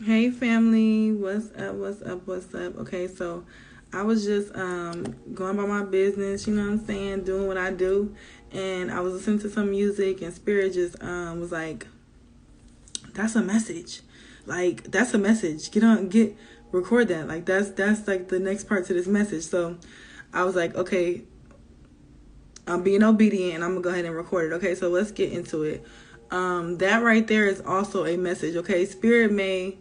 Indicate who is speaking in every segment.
Speaker 1: Hey family, what's up, what's up, what's up? Okay, so I was just going about my business, you know what I'm saying, doing what I do, and I was listening to some music and spirit just was like, that's a message. Like that's a message. Record that. Like that's like the next part to this message. So I was like, okay, I'm being obedient and I'm gonna go ahead and record it. Okay, so let's get into it. That right there is also a message. Okay, spirit may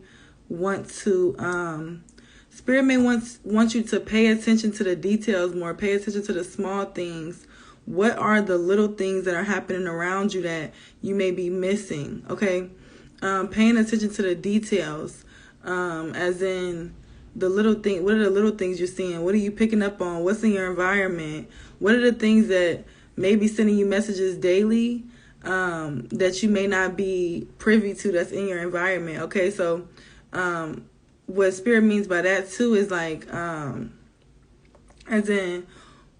Speaker 1: want to want you to pay attention to the details more, pay attention to the small things. What are the little things that are happening around you that you may be missing? Okay, paying attention to the details, as in the little thing. What are the little things you're seeing? What are you picking up on? What's in your environment? What are the things that may be sending you messages daily, that you may not be privy to, that's in your environment? Okay, so what spirit means by that too is like, as in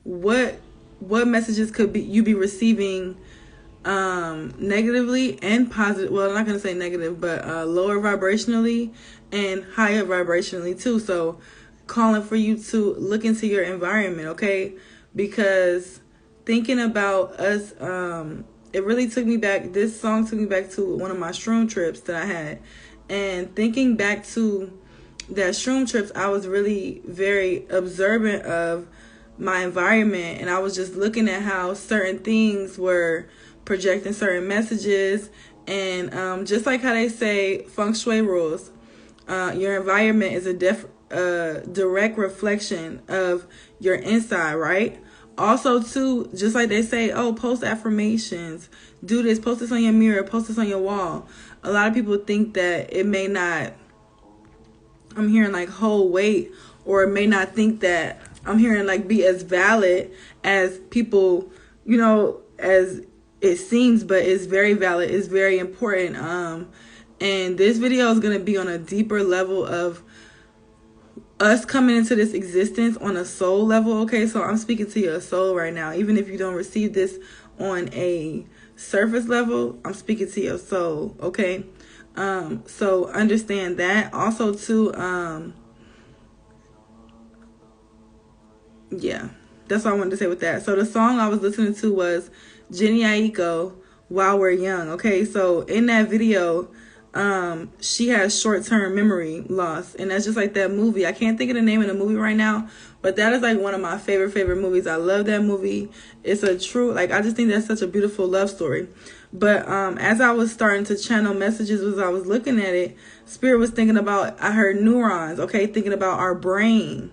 Speaker 1: what messages could be you be receiving, negatively and positive. Well, I'm not gonna say negative, but lower vibrationally and higher vibrationally too. So calling for you to look into your environment, okay? Because thinking about us, it really took me back. This song took me back to one of my shroom trips that I had, and thinking back to that shroom trips, I was really very observant of my environment, and I was just looking at how certain things were projecting certain messages, and just like how they say feng shui rules, your environment is a direct reflection of your inside, right? Also too, just like they say, oh, post affirmations, do this, post this on your mirror, post this on your wall. A lot of people think that it may not, I'm hearing like hold weight, or it may not think that I'm hearing like be as valid as people, as it seems, but it's very valid. It's very important. And this video is going to be on a deeper level of us coming into this existence on a soul level. Okay, so I'm speaking to your soul right now. Even if you don't receive this on a surface level, I'm speaking to your soul. Okay, so understand that. Also too, yeah, that's what I wanted to say with that. So the song I was listening to was Jenny Aiko, While We're Young. Okay, so in that video, she has short-term memory loss, and that's just like that movie. I can't think of the name of the movie right now, but that is like one of my favorite movies. I love that movie. It's a true, like, I just think that's such a beautiful love story. But as I was starting to channel messages, as I was looking at it, spirit was thinking about, I heard neurons, okay, thinking about our brain,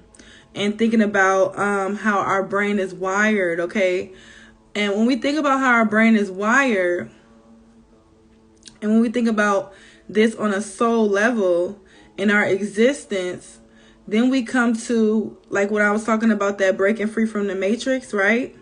Speaker 1: and thinking about how our brain is wired, okay? And when we think about how our brain is wired, and when we think about this on a soul level in our existence, then we come to, like what I was talking about, that breaking free from the matrix, right?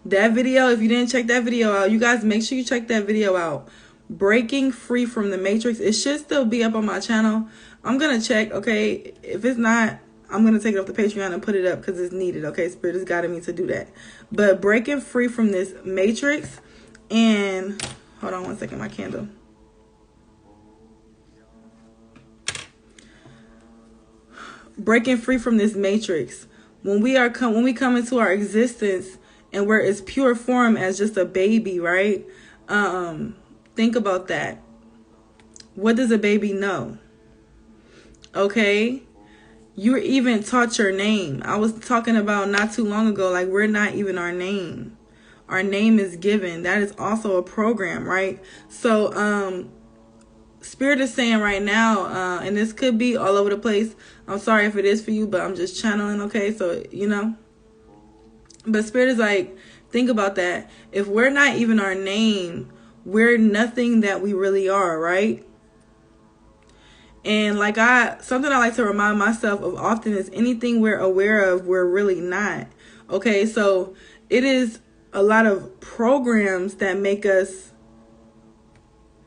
Speaker 1: That video, if you didn't check that video out, you guys make sure you check that video out. Breaking free from the matrix. It should still be up on my channel. I'm going to check, okay? If it's not, I'm going to take it off the Patreon and put it up because it's needed, okay? Spirit has guided me to do that. But breaking free from this matrix, and hold on one second, my candle. Breaking free from this matrix. When we come into our existence and we're as pure form as just a baby, right? Think about that. What does a baby know? Okay? You're even taught your name. I was talking about not too long ago, like we're not even our name. Our name is given. That is also a program, right? So, Spirit is saying right now, and this could be all over the place. I'm sorry if it is for you, but I'm just channeling, okay? So, But Spirit is like, think about that. If we're not even our name, we're nothing that we really are, right? And like something I like to remind myself of often is anything we're aware of, we're really not. Okay, so it is a lot of programs that make us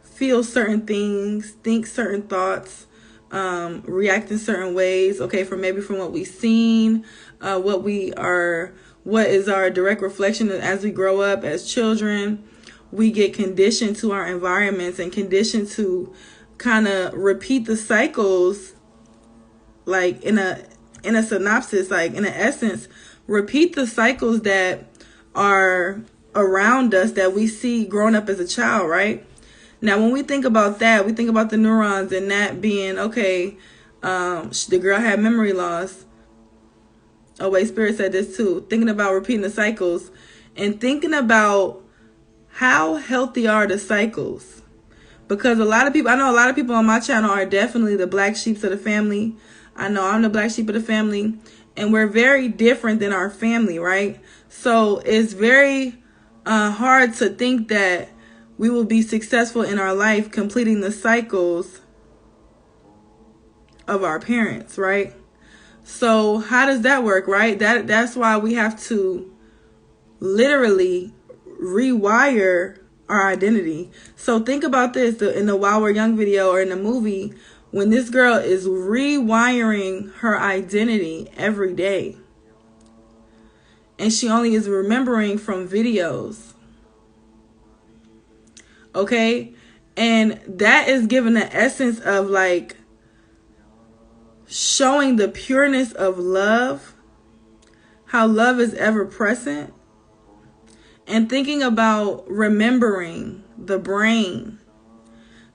Speaker 1: feel certain things, think certain thoughts, react in certain ways, okay, from what we've seen, what is our direct reflection as we grow up as children. We get conditioned to our environments and conditioned to kind of repeat the cycles, like in a synopsis, like in an essence, repeat the cycles that are around us that we see growing up as a child, right? Now, when we think about that, we think about the neurons and that being, okay, the girl had memory loss. Oh, wait, Spirit said this too. Thinking about repeating the cycles and thinking about how healthy are the cycles. Because I know a lot of people on my channel are definitely the black sheep of the family. I know I'm the black sheep of the family. And we're very different than our family, right? So it's very hard to think that we will be successful in our life completing the cycles of our parents, right? So how does that work, right? That's why we have to literally rewire our identity. So think about this in the While We're Young video or in the movie, when this girl is rewiring her identity every day. And she only is remembering from videos. Okay? And that is given the essence of like showing the pureness of love, how love is ever present, and thinking about remembering the brain.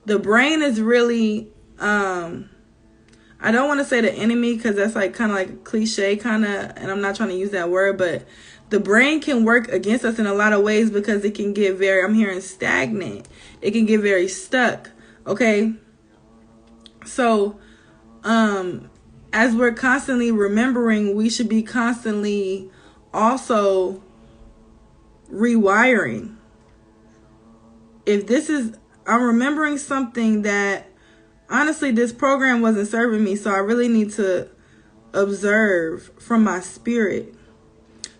Speaker 1: The brain is really, I don't want to say the enemy because that's like kind of like a cliche kind of, and I'm not trying to use that word, but the brain can work against us in a lot of ways because it can get very, I'm hearing stagnant. It can get very stuck. Okay. So, as we're constantly remembering, we should be constantly also rewiring. If this is, I'm remembering something that honestly this program wasn't serving me, so I really need to observe from my spirit.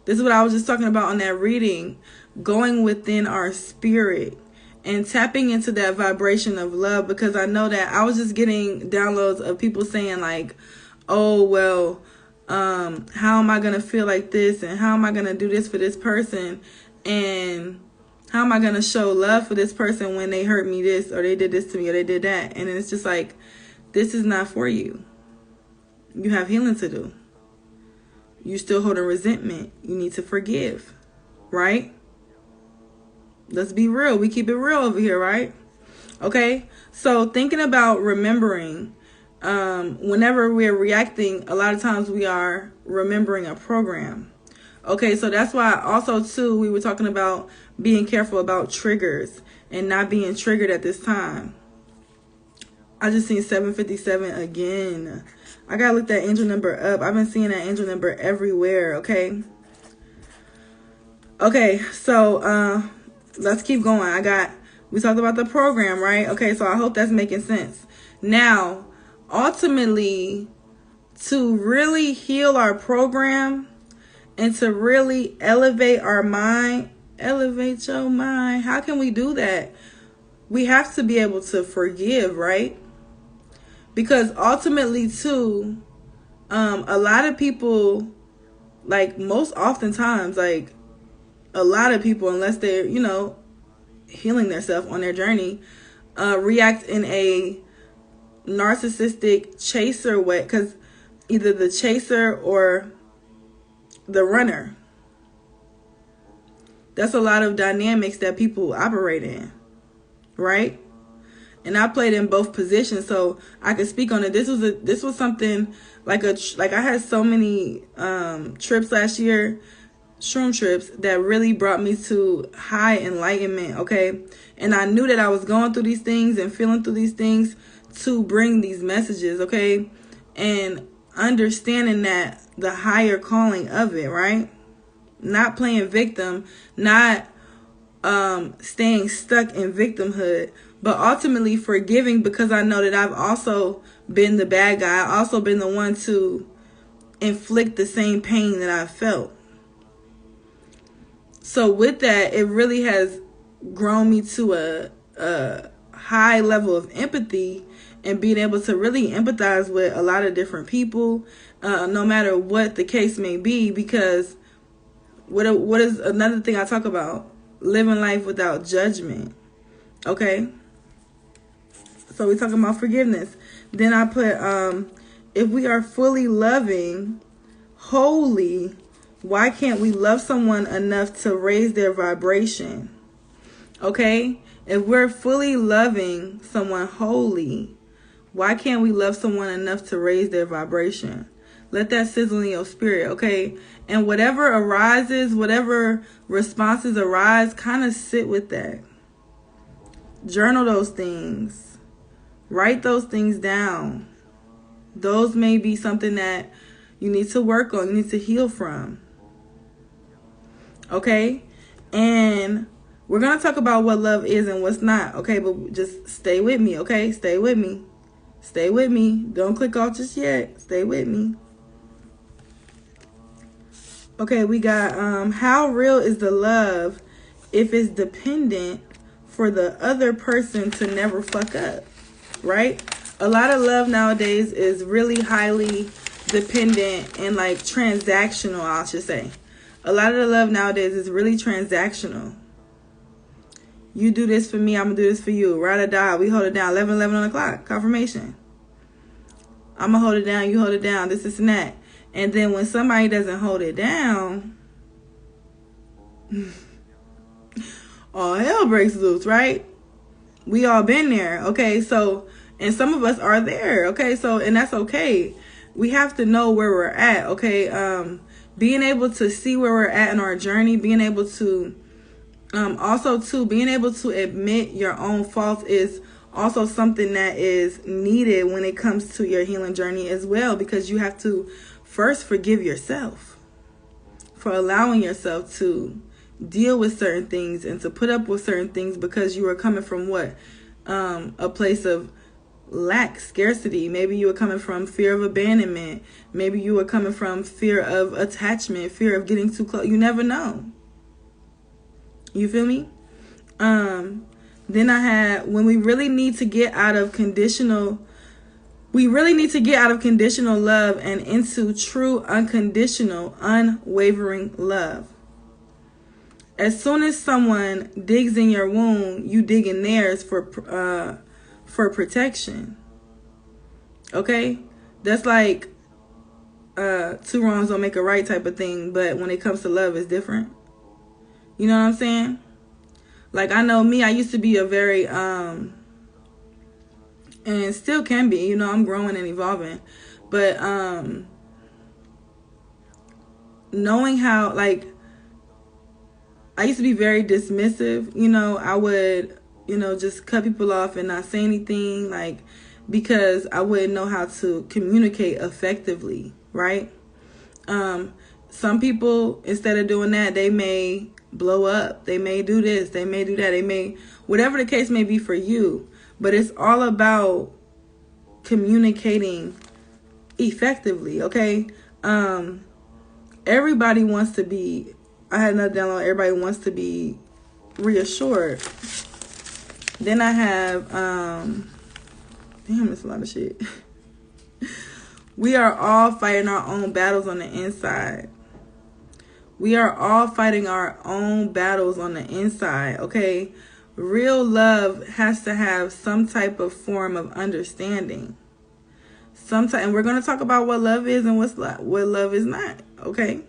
Speaker 1: This is what I was just talking about on that reading, going within our spirit and tapping into that vibration of love, because I know that I was just getting downloads of people saying like, oh, well, how am I going to feel like this? And how am I going to do this for this person? And how am I going to show love for this person when they hurt me this, or they did this to me, or they did that? And then it's just like, this is not for you. You have healing to do. You still holding resentment. You need to forgive, right? Let's be real. We keep it real over here, right? Okay. So thinking about remembering, whenever we're reacting, a lot of times we are remembering a program. Okay. So that's why also too, we were talking about being careful about triggers and not being triggered at this time. I just seen 757 again. I gotta look that angel number up. I've been seeing that angel number everywhere. Okay. Okay. So, let's keep going. We talked about the program, right? Okay. So I hope that's making sense. Now, ultimately, to really heal our program and to really elevate our mind, elevate your mind. How can we do that? We have to be able to forgive, right? Because ultimately, too, a lot of people, like most oftentimes, like a lot of people, unless they're, healing themselves on their journey, react in a narcissistic chaser way, because either the chaser or the runner. That's a lot of dynamics that people operate in, right? And I played in both positions, so I could speak on it. This was something like I had so many trips last year, shroom trips, that really brought me to high enlightenment. Okay, and I knew that I was going through these things and feeling through these things to bring these messages. Okay, and understanding that the higher calling of it, right? Not playing victim, not staying stuck in victimhood, but ultimately forgiving, because I know that I've also been the bad guy. I've also been the one to inflict the same pain that I felt. So with that, it really has grown me to a high level of empathy and being able to really empathize with a lot of different people, no matter what the case may be, because what is another thing I talk about? Living life without judgment. Okay. So we're talking about forgiveness. Then I put, if we are fully loving, holy, why can't we love someone enough to raise their vibration? Okay? If we're fully loving someone holy, why can't we love someone enough to raise their vibration? Let that sizzle in your spirit, okay? And whatever arises, whatever responses arise, kind of sit with that. Journal those things. Write those things down. Those may be something that you need to work on, you need to heal from. Okay? And we're going to talk about what love is and what's not, okay? But just stay with me, okay? Stay with me. Stay with me. Don't click off just yet. Stay with me. Okay, we got how real is the love if it's dependent for the other person to never fuck up, right? A lot of love nowadays is really highly dependent and like transactional, I should say. A lot of the love nowadays is really transactional. You do this for me, I'm going to do this for you. Ride or die. We hold it down. 11 on the clock. Confirmation. I'm going to hold it down. You hold it down. This and that. And then when somebody doesn't hold it down, all hell breaks loose, right? We all been there, okay? So, and some of us are there, okay? So, and that's okay. We have to know where we're at, okay? Being able to see where we're at in our journey, being able to, also too, being able to admit your own faults is also something that is needed when it comes to your healing journey as well, because you have to first forgive yourself for allowing yourself to deal with certain things and to put up with certain things because you were coming from what? A place of lack, scarcity. Maybe you were coming from fear of abandonment. Maybe you were coming from fear of attachment, fear of getting too close. You never know. You feel me? Then I had when we really need to get out of conditional love and into true, unconditional, unwavering love. As soon as someone digs in your wound, you dig in theirs for protection. Okay? That's like two wrongs don't make a right type of thing, but when it comes to love, it's different. You know what I'm saying? Like, I know me, I used to be a very and still can be, you know, I'm growing and evolving, but knowing how, like, I used to be very dismissive, you know, I would, you know, just cut people off and not say anything, like, because I wouldn't know how to communicate effectively, right? Some people, instead of doing that, they may blow up, they may do this, they may do that, they may, whatever the case may be for you. But it's all about communicating effectively, okay? Everybody wants to be, I had another download, everybody wants to be reassured. Then I have, damn, it's a lot of shit. We are all fighting our own battles on the inside. We are all fighting our own battles on the inside, okay? Real love has to have some type of form of understanding. And we're going to talk about what love is and what love is not, okay?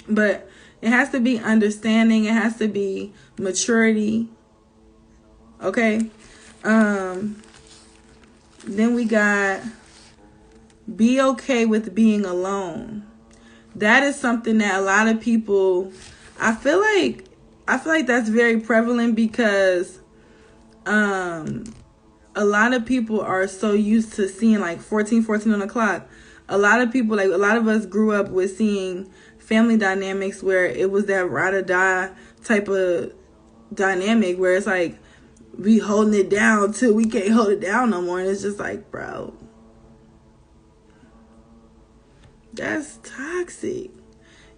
Speaker 1: But it has to be understanding. It has to be maturity, okay? Then we got be okay with being alone. That is something that a lot of people, I feel like that's very prevalent because a lot of people are so used to seeing like 14 on the clock. A lot of people, like a lot of us grew up with seeing family dynamics where it was that ride or die type of dynamic where it's like we holding it down till we can't hold it down no more. And it's just like, bro, that's toxic.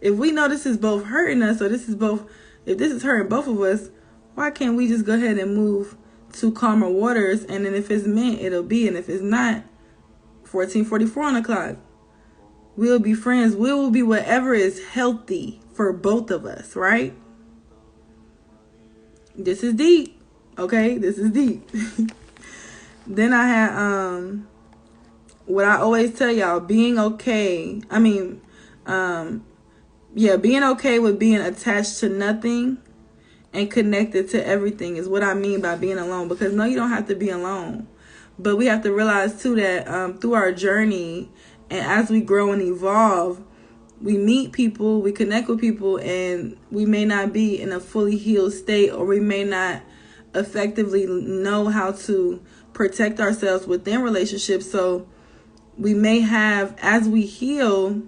Speaker 1: If we know this is both hurting us, or if this is hurting both of us, why can't we just go ahead and move to calmer waters? And then if it's meant, it'll be. And if it's not, 14:44 on the clock, we'll be friends. We will be whatever is healthy for both of us, right? This is deep. Okay, this is deep. Then I had what I always tell y'all, being okay. Being okay with being attached to nothing and connected to everything is what I mean by being alone. Because no, you don't have to be alone. But we have to realize too that through our journey and as we grow and evolve, we meet people, we connect with people, and we may not be in a fully healed state, or we may not effectively know how to protect ourselves within relationships. So we may have, as we heal,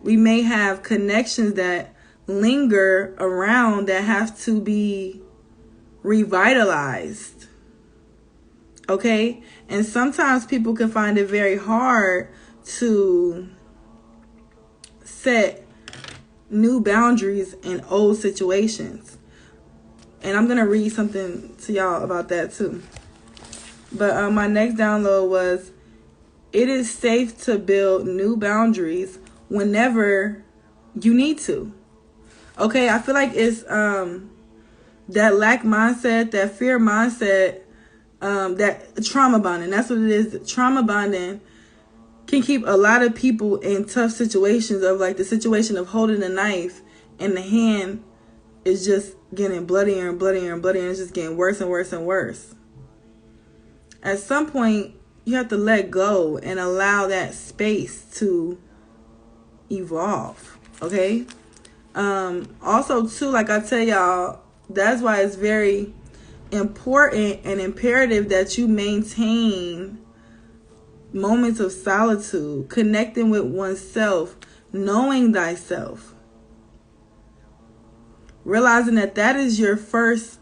Speaker 1: we may have connections that linger around that have to be revitalized. Okay? And sometimes people can find it very hard to set new boundaries in old situations. And I'm going to read something to y'all about that too. But my next download was, it is safe to build new boundaries whenever you need to. Okay, I feel like it's that lack mindset, that fear mindset, that trauma bonding. That's what it is. Trauma bonding can keep a lot of people in tough situations, of like the situation of holding a knife and the hand is just getting bloodier and bloodier and bloodier, and it's just getting worse and worse and worse. At some point, you have to let go and allow that space to evolve. Okay? Also, too, like I tell y'all, that's why it's very important and imperative that you maintain moments of solitude, connecting with oneself, knowing thyself, realizing that that is your first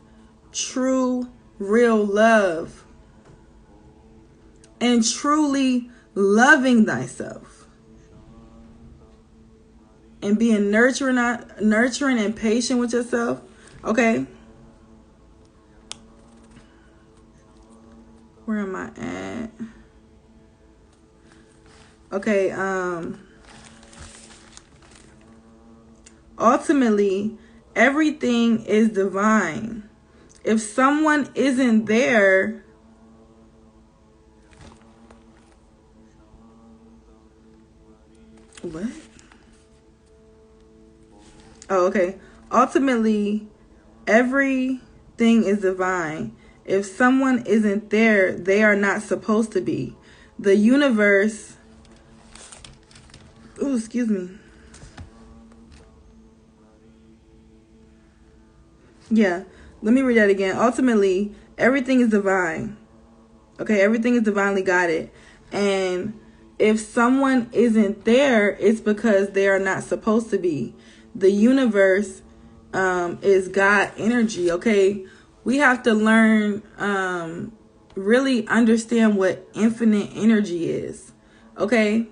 Speaker 1: true, real love, and truly loving thyself, and being nurturing and patient with yourself. Okay, where am I at? Okay, ultimately, everything is divine. If someone isn't there, what? Oh, okay. Ultimately, everything is divine. If someone isn't there, they are not supposed to be. The universe... Oh, excuse me. Yeah, let me read that again. Ultimately, everything is divine. Okay, everything is divinely guided. And if someone isn't there, it's because they are not supposed to be. The universe is God energy, okay? We have to learn, really understand what infinite energy is, okay?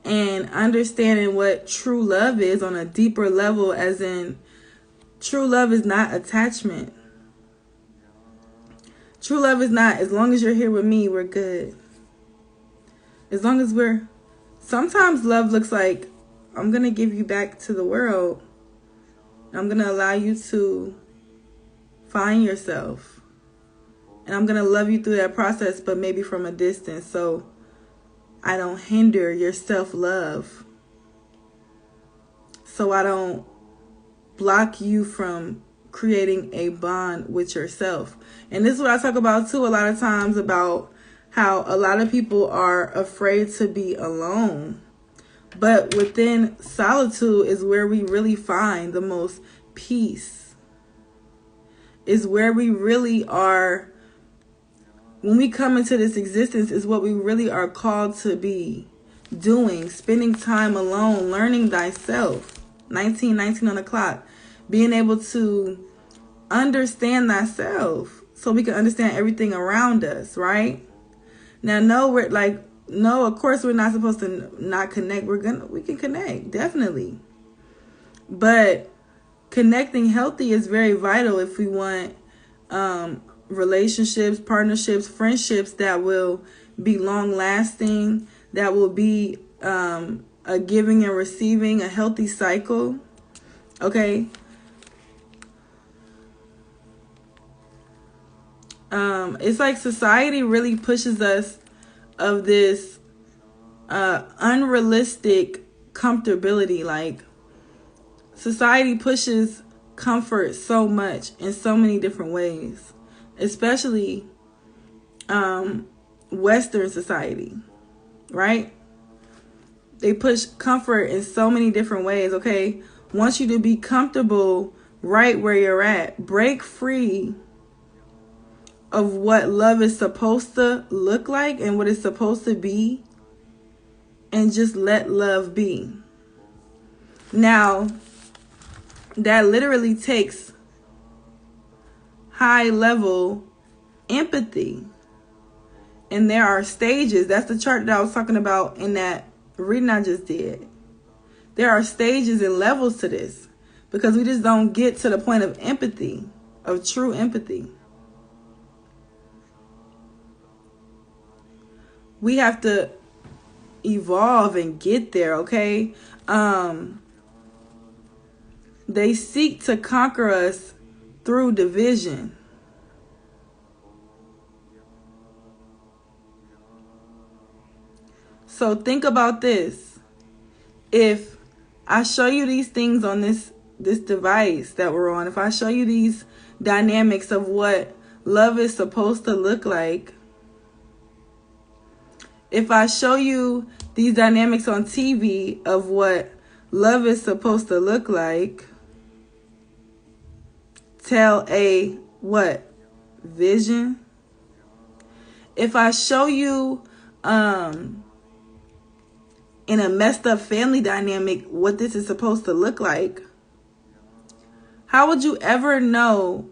Speaker 1: And understanding what true love is on a deeper level, as in, true love is not attachment. True love is not, as long as you're here with me, we're good. As long as we're... Sometimes love looks like, I'm going to give you back to the world. I'm going to allow you to find yourself. And I'm going to love you through that process, but maybe from a distance, so I don't hinder your self-love. So I don't block you from creating a bond with yourself. And this is what I talk about too a lot of times, about how a lot of people are afraid to be alone. But within solitude is where we really find the most peace. Is where we really are. When we come into this existence, is what we really are called to be doing. Spending time alone, learning thyself. 1919 on the clock. Being able to understand thyself so we can understand everything around us, right? Now, no, of course we're not supposed to not connect. We can connect, definitely. But connecting healthy is very vital if we want relationships, partnerships, friendships that will be long lasting, that will be a giving and receiving, a healthy cycle. Okay. it's like society really pushes us of this unrealistic comfortability. Like, society pushes comfort so much in so many different ways, especially Western society, right? They push comfort in so many different ways, okay? Want you to be comfortable right where you're at. Break free of what love is supposed to look like and what it's supposed to be, and just let love be. Now, that literally takes high level empathy. And there are stages. That's the chart that I was talking about in that reading I just did. There are stages and levels to this, because we just don't get to the point of empathy, of true empathy. We have to evolve and get there, okay? They seek to conquer us through division. So think about this. If I show you these things on this device that we're on, if I show you these dynamics of what love is supposed to look like, if I show you these dynamics on TV of what love is supposed to look like, tell a what? Vision. If I show you in a messed up family dynamic what this is supposed to look like, how would you ever know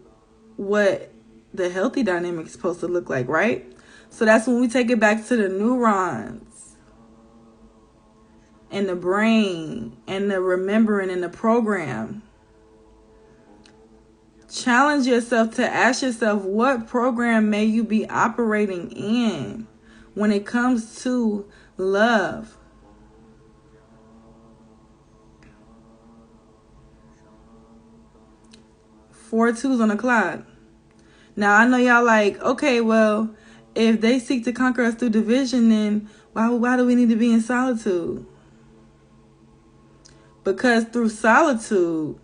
Speaker 1: what the healthy dynamic is supposed to look like, right? So that's when we take it back to the neurons and the brain and the remembering and the program. Challenge yourself to ask yourself, what program may you be operating in when it comes to love? Four twos on the clock. Now, I know y'all like, okay, well, if they seek to conquer us through division, then why do we need to be in solitude? Because through solitude,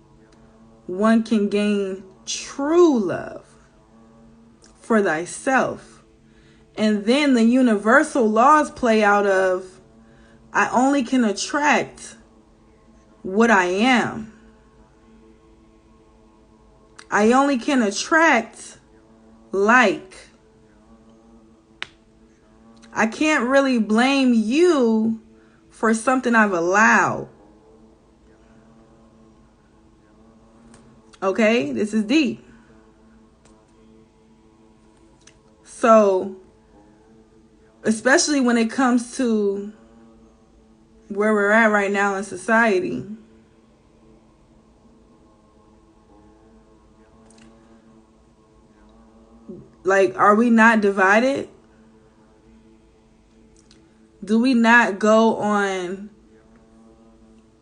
Speaker 1: one can gain true love for thyself. And then the universal laws play out of, I only can attract what I am. I only can attract like. I can't really blame you for something I've allowed. Okay, this is deep. So, especially when it comes to where we're at right now in society, like, are we not divided? Do we not go on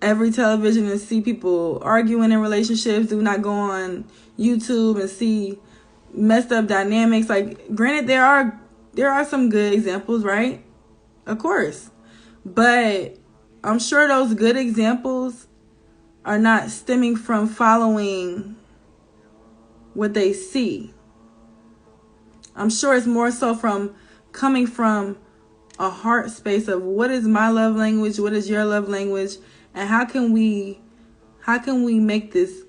Speaker 1: every television and see people arguing in relationships? Do we not go on YouTube and see messed up dynamics? Like, granted, there are some good examples, right? Of course. But I'm sure those good examples are not stemming from following what they see. I'm sure it's more so from coming from a heart space of, what is my love language? What is your love language? And how can we make this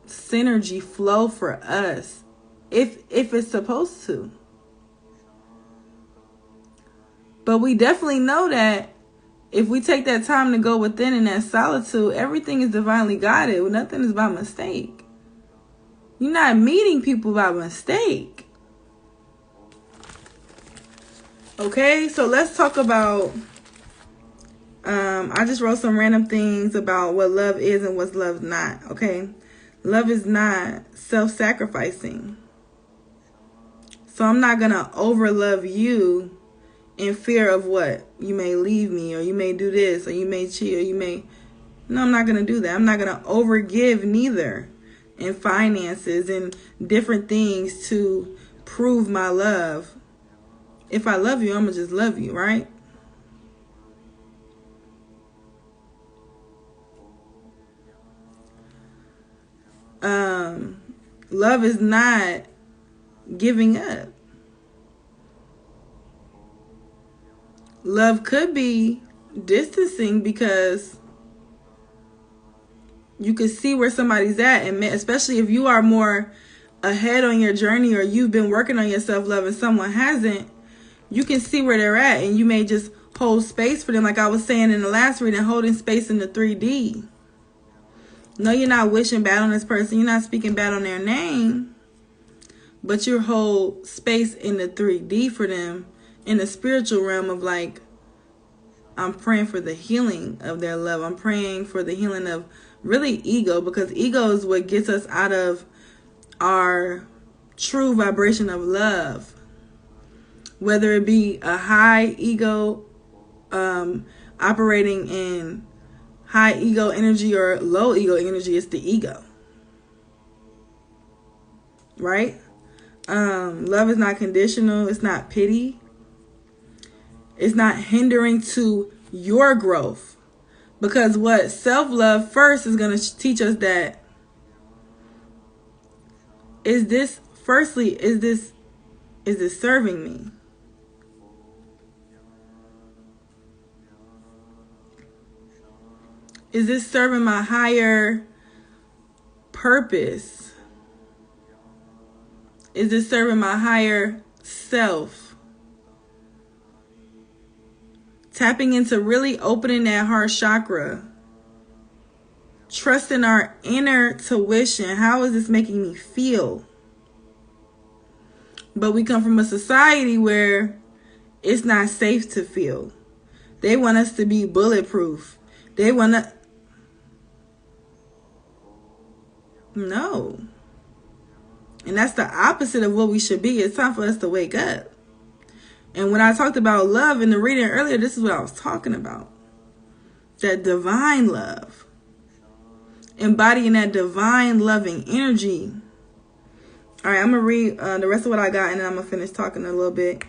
Speaker 1: synergy flow for us if it's supposed to? But we definitely know that if we take that time to go within in that solitude, everything is divinely guided. Nothing is by mistake. You're not meeting people by mistake. Okay, so let's talk about, I just wrote some random things about what love is and what's love not, okay? Love is not self-sacrificing. So I'm not going to overlove you in fear of what? You may leave me, or you may do this, or you may cheat, or you may... No, I'm not going to do that. I'm not going to overgive neither. and finances and different things to prove my love. If I love you, I'm going to just love you, right? Love is not giving up. Love could be distancing because you could see where somebody's at, and especially if you are more ahead on your journey or you've been working on your self-love and someone hasn't, you can see where they're at, and you may just hold space for them, like I was saying in the last reading, holding space in the 3D. No, you're not wishing bad on this person. You're not speaking bad on their name, but you hold space in the 3D for them, in the spiritual realm of like, I'm praying for the healing of their love. I'm praying for the healing of really ego, because ego is what gets us out of our true vibration of love. Whether it be a high ego operating in high ego energy or low ego energy, it's the ego. Right? Love is not conditional. It's not pity. It's not hindering to your growth. Because what self-love first is going to teach us that is this serving me? Is this serving my higher purpose? Is this serving my higher self? Tapping into really opening that heart chakra. Trusting our inner tuition. How is this making me feel? But we come from a society where it's not safe to feel. They want us to be bulletproof. They want to... No. And that's the opposite of what we should be. It's time for us to wake up. And when I talked about love in the reading earlier, this is what I was talking about. That divine love. Embodying that divine loving energy. All right, I'm going to read the rest of what I got, and then I'm going to finish talking a little bit.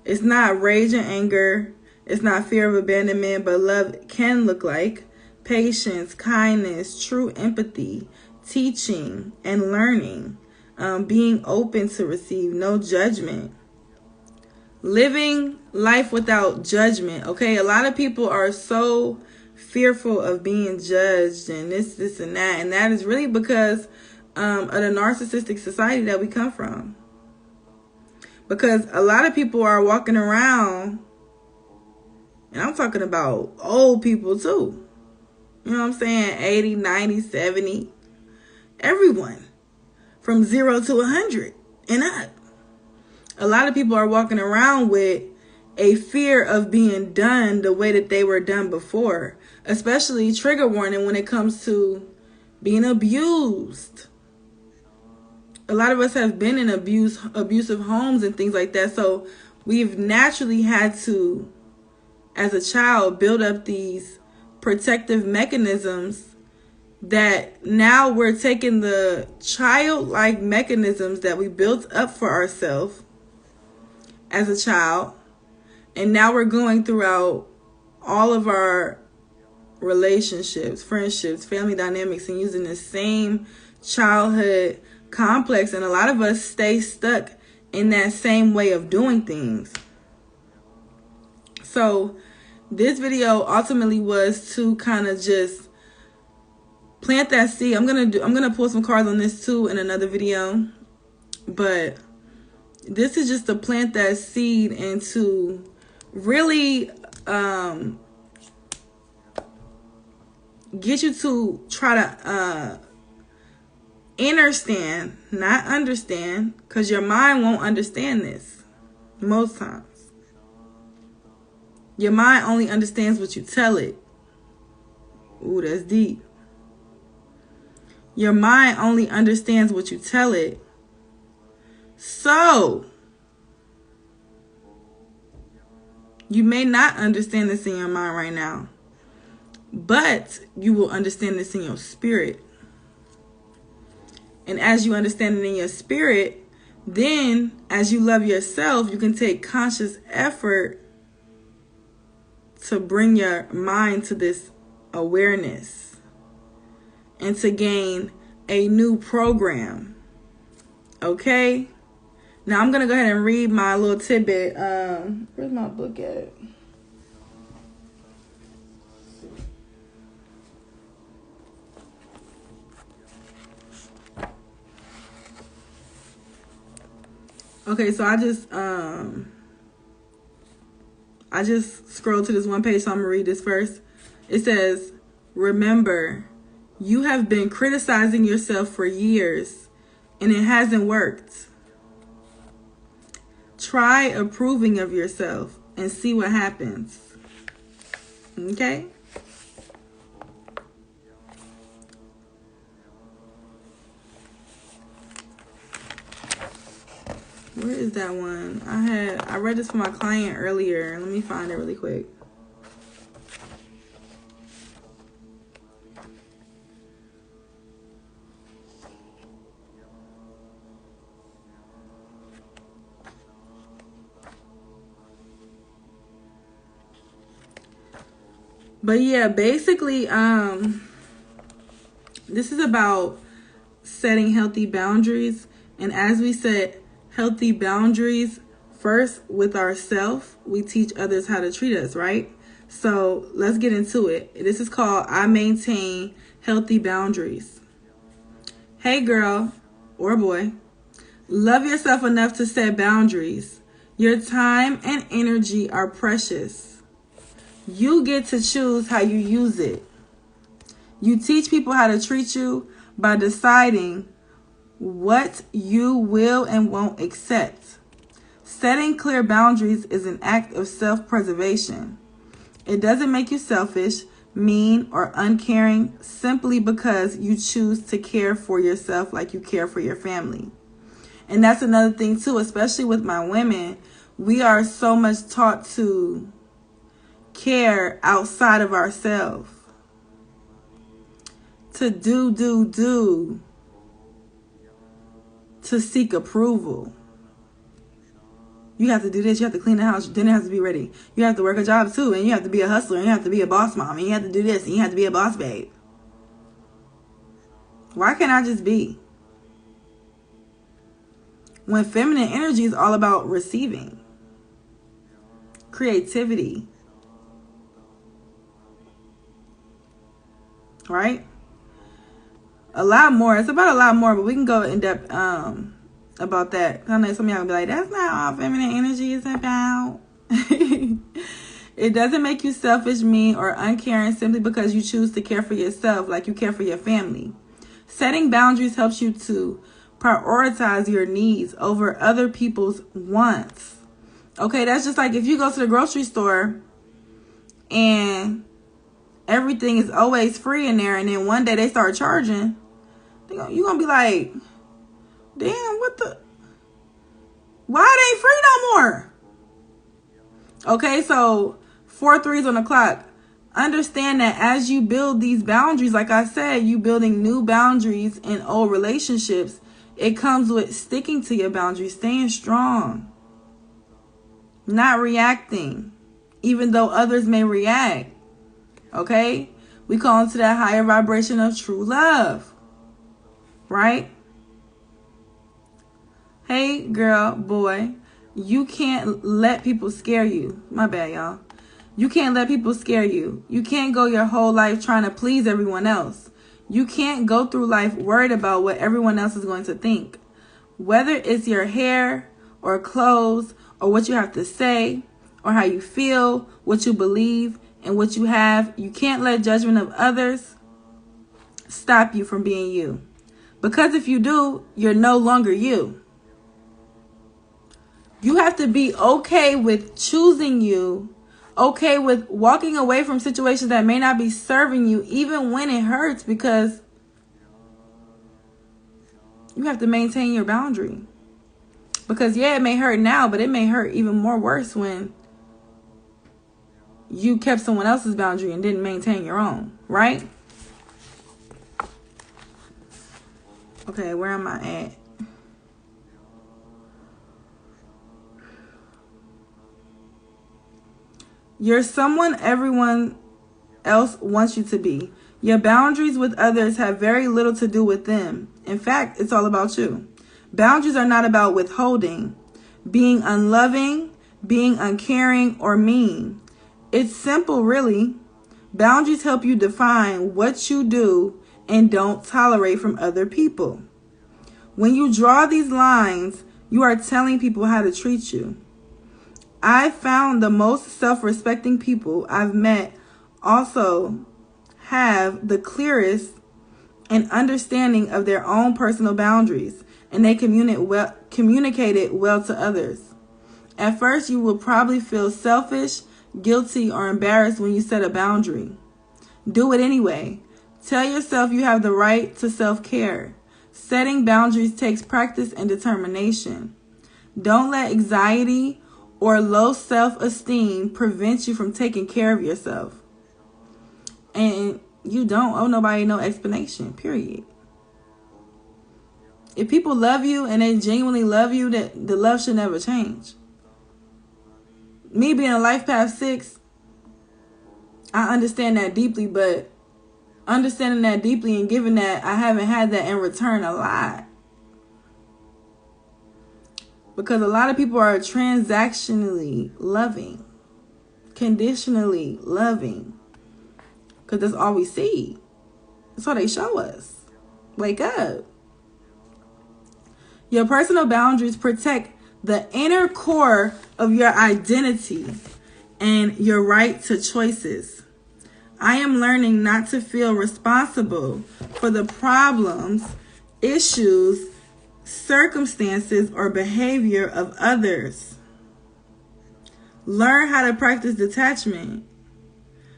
Speaker 1: It's not rage and anger. It's not fear of abandonment, but love can look like patience, kindness, true empathy, teaching and learning, being open to receive, no judgment, living life without judgment. Okay, a lot of people are so fearful of being judged and this and that is really because of the narcissistic society that we come from. Because a lot of people are walking around, and I'm talking about old people too. You know what I'm saying? 80, 90, 70. Everyone. From 0 to 100 and up. A lot of people are walking around with a fear of being done the way that they were done before. Especially, trigger warning, when it comes to being abused. A lot of us have been in abusive homes and things like that. So we've naturally had to, as a child, build up these protective mechanisms that now we're taking the childlike mechanisms that we built up for ourselves as a child, and now we're going throughout all of our relationships, friendships, family dynamics, and using the same childhood complex. And a lot of us stay stuck in that same way of doing things. So this video ultimately was to kind of just plant that seed. I'm gonna pull some cards on this too in another video, but this is just to plant that seed and to really get you to try to understand, not understand, because your mind won't understand this most times. Your mind only understands what you tell it. Ooh, that's deep. Your mind only understands what you tell it. So, you may not understand this in your mind right now, But you will understand this in your spirit. And as you understand it in your spirit, then as you love yourself, you can take conscious effort to bring your mind to this awareness and to gain a new program. Okay? Now I'm going to go ahead and read my little tidbit. Where's my book at? Okay, so I just scrolled to this one page, so I'm going to read this first. It says, remember, you have been criticizing yourself for years, and it hasn't worked. Try approving of yourself and see what happens. Okay? Where is that one? I read this for my client earlier. Let me find it really quick. But yeah, basically, this is about setting healthy boundaries. And as we set healthy boundaries first with ourselves, we teach others how to treat us, right? So let's get into it. This is called I Maintain Healthy Boundaries. Hey girl or boy, love yourself enough to set boundaries. Your time and energy are precious. You get to choose how you use it. You teach people how to treat you by deciding what you will and won't accept. Setting clear boundaries is an act of self-preservation. It doesn't make you selfish, mean, or uncaring simply because you choose to care for yourself like you care for your family. And that's another thing too, especially with my women. We are so much taught to care outside of ourselves. To do. To seek approval. You have to do this. You have to clean the house. Dinner has to be ready. You have to work a job too. And you have to be a hustler. And you have to be a boss mom. And you have to do this. And you have to be a boss babe. Why can't I just be? When feminine energy is all about receiving. Creativity. Right? A lot more. It's about a lot more, but we can go in depth about that. I know some of y'all will be like, that's not all feminine energy is about. It doesn't make you selfish, mean, or uncaring simply because you choose to care for yourself like you care for your family. Setting boundaries helps you to prioritize your needs over other people's wants. Okay, that's just like if you go to the grocery store and everything is always free in there, and then one day they start charging, you're going to be like, damn, why it ain't free no more? Okay, so 4 3s on the clock. Understand that as you build these boundaries, like I said, you building new boundaries in old relationships. It comes with sticking to your boundaries, staying strong, not reacting, even though others may react. Okay? We call into that higher vibration of true love. Right? Hey, girl, boy, you can't let people scare you. My bad, y'all. You can't let people scare you. You can't go your whole life trying to please everyone else. You can't go through life worried about what everyone else is going to think. Whether it's your hair or clothes or what you have to say or how you feel, what you believe, and what you have, you can't let judgment of others stop you from being you. Because if you do, you're no longer you. You have to be okay with choosing you, okay with walking away from situations that may not be serving you, even when it hurts, because you have to maintain your boundary. Because yeah, it may hurt now, but it may hurt even more worse when you kept someone else's boundary and didn't maintain your own, right? Okay, where am I at? You're someone everyone else wants you to be. Your boundaries with others have very little to do with them. In fact, it's all about you. Boundaries are not about withholding, being unloving, being uncaring, or mean. It's simple, really. Boundaries help you define what you do and don't tolerate from other people. When you draw these lines, you are telling people how to treat you. I found the most self-respecting people I've met also have the clearest and understanding of their own personal boundaries, and they communicate it well to others. At first, you will probably feel selfish, guilty, or embarrassed when you set a boundary. Do it anyway. Tell yourself you have the right to self-care. Setting boundaries takes practice and determination. Don't let anxiety or low self-esteem prevent you from taking care of yourself. And you don't owe nobody no explanation, period. If people love you and they genuinely love you, that the love should never change. Me being a life path 6, I understand that deeply, but understanding that deeply and giving that, I haven't had that in return a lot. Because a lot of people are transactionally loving, conditionally loving. Because that's all we see. That's all they show us. Wake up. Your personal boundaries protect the inner core of your identity and your right to choices. I am learning not to feel responsible for the problems, issues, circumstances, or behavior of others. Learn how to practice detachment.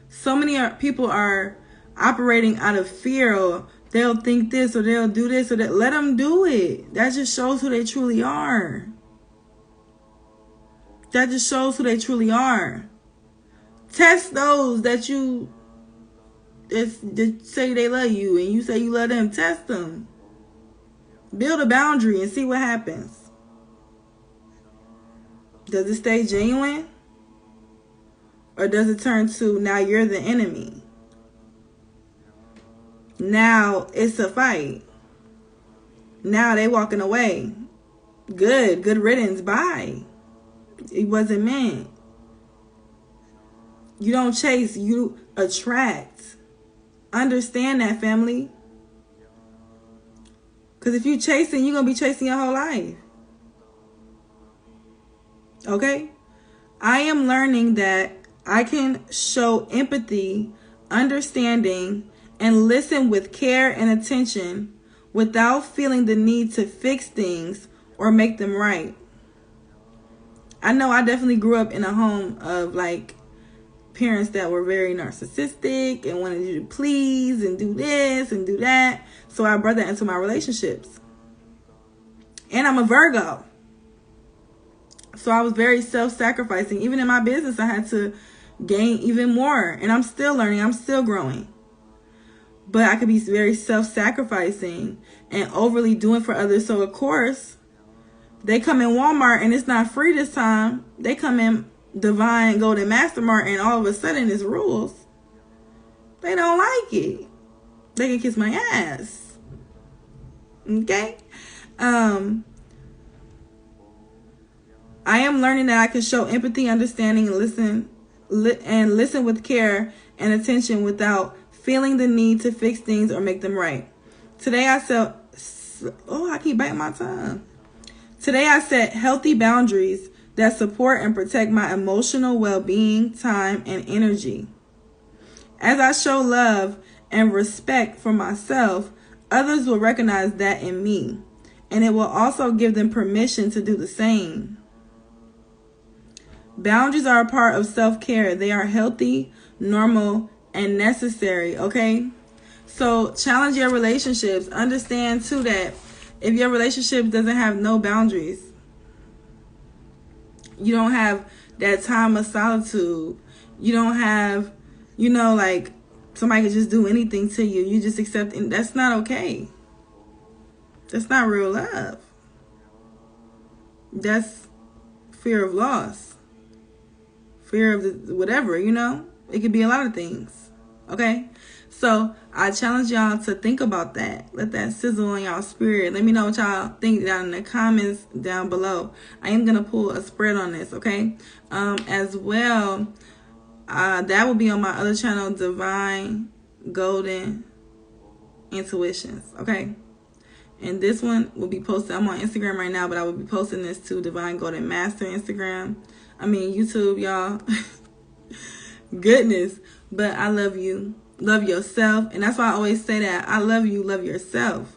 Speaker 1: So many people are operating out of fear, or they'll think this, or they'll do this, or that. Let them do it. That just shows who they truly are. That just shows who they truly are. Test those that say they love you and you say you love them. Test them. Build a boundary and see what happens. Does it stay genuine? Or does it turn to now you're the enemy? Now it's a fight. Now they walking away. Good riddance, bye. It wasn't meant. You don't chase, you attract. Understand that, family. Because if you're chasing, you're going to be chasing your whole life. Okay? I am learning that I can show empathy, understanding, and listen with care and attention without feeling the need to fix things or make them right. I know I definitely grew up in a home of like parents that were very narcissistic and wanted you to please and do this and do that. So I brought that into my relationships. And I'm a Virgo. So I was very self-sacrificing. Even in my business, I had to gain even more. And I'm still learning. I'm still growing. But I could be very self-sacrificing and overly doing for others. So, of course, they come in Walmart and it's not free this time. They come in Divine Golden Master Mart and all of a sudden it's rules. They don't like it. They can kiss my ass. Okay? I am learning that I can show empathy, understanding, and listen with care and attention without feeling the need to fix things or make them right. Today I keep biting my tongue. Today I set healthy boundaries that support and protect my emotional well-being, time, and energy. As I show love and respect for myself, others will recognize that in me, and it will also give them permission to do the same. Boundaries are a part of self-care. They are healthy, normal, and necessary, okay? So challenge your relationships. Understand, too, that if your relationship doesn't have no boundaries, you don't have that time of solitude, You don't have, you know, like somebody could just do anything to you. You just accept, and that's not okay. That's not real love. That's fear of loss. Fear of the, whatever, you know? It could be a lot of things. Okay? So I challenge y'all to think about that. Let that sizzle on y'all spirit. Let me know what y'all think down in the comments down below. I am going to pull a spread on this, okay? As well, that will be on my other channel, Divine Golden Intuitions, okay? And this one will be posted. I'm on Instagram right now, but I will be posting this to Divine Golden Master Instagram. I mean, YouTube, y'all. Goodness. But I love you. Love yourself. And that's why I always say that. I love you. Love yourself.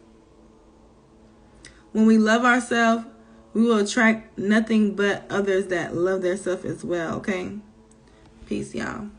Speaker 1: When we love ourselves, we will attract nothing but others that love themselves as well, okay? Peace, y'all.